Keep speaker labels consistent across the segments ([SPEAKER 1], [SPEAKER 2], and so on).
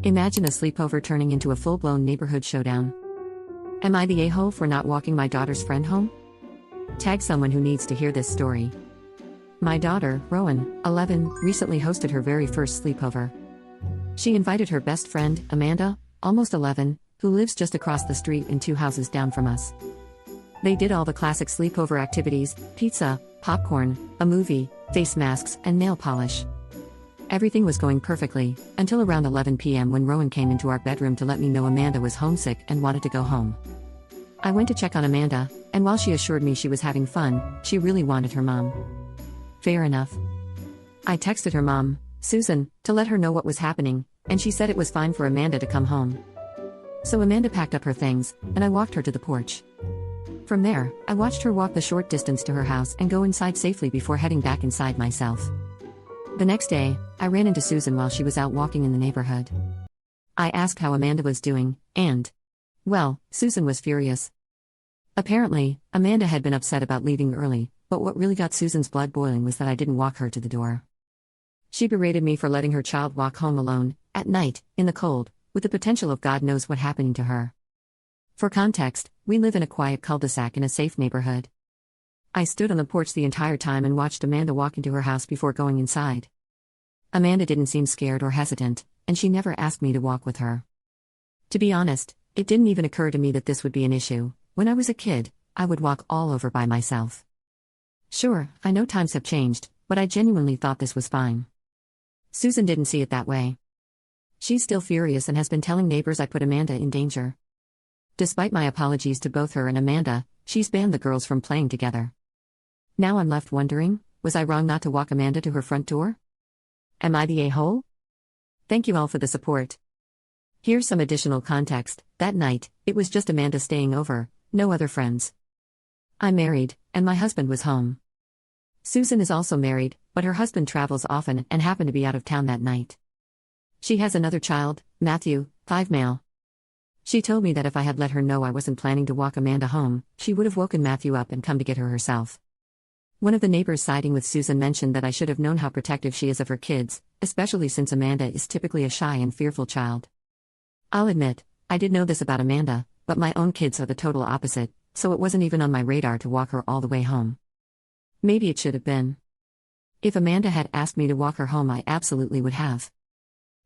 [SPEAKER 1] Imagine a sleepover turning into a full-blown neighborhood showdown. Am I the a-hole for not walking my daughter's friend home? Tag someone who needs to hear this story. My daughter, Rowan, 11, recently hosted her very first sleepover. She invited her best friend, Amanda, almost 11, who lives just across the street and 2 houses down from us. They did all the classic sleepover activities: pizza, popcorn, a movie, face masks, and nail polish. Everything was going perfectly, until around 11 p.m. when Rowan came into our bedroom to let me know Amanda was homesick and wanted to go home. I went to check on Amanda, and while she assured me she was having fun, she really wanted her mom. Fair enough. I texted her mom, Susan, to let her know what was happening, and she said it was fine for Amanda to come home. So Amanda packed up her things, and I walked her to the porch. From there, I watched her walk the short distance to her house and go inside safely before heading back inside myself. The next day, I ran into Susan while she was out walking in the neighborhood. I asked how Amanda was doing, and, well, Susan was furious. Apparently, Amanda had been upset about leaving early, but what really got Susan's blood boiling was that I didn't walk her to the door. She berated me for letting her child walk home alone, at night, in the cold, with the potential of God knows what happening to her. For context, we live in a quiet cul-de-sac in a safe neighborhood. I stood on the porch the entire time and watched Amanda walk into her house before going inside. Amanda didn't seem scared or hesitant, and she never asked me to walk with her. To be honest, it didn't even occur to me that this would be an issue. When I was a kid, I would walk all over by myself. Sure, I know times have changed, but I genuinely thought this was fine. Susan didn't see it that way. She's still furious and has been telling neighbors I put Amanda in danger. Despite my apologies to both her and Amanda, she's banned the girls from playing together. Now I'm left wondering, was I wrong not to walk Amanda to her front door? Am I the a-hole? Thank you all for the support. Here's some additional context. That night, it was just Amanda staying over, no other friends. I'm married, and my husband was home. Susan is also married, but her husband travels often and happened to be out of town that night. She has another child, Matthew, 5 male. She told me that if I had let her know I wasn't planning to walk Amanda home, she would have woken Matthew up and come to get her herself. One of the neighbors siding with Susan mentioned that I should have known how protective she is of her kids, especially since Amanda is typically a shy and fearful child. I'll admit, I did know this about Amanda, but my own kids are the total opposite, so it wasn't even on my radar to walk her all the way home. Maybe it should have been. If Amanda had asked me to walk her home, I absolutely would have.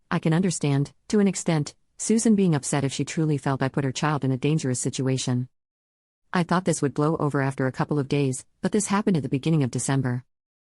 [SPEAKER 1] I can understand, to an extent, Susan being upset if she truly felt I put her child in a dangerous situation. I thought this would blow over after a couple of days, but this happened at the beginning of December.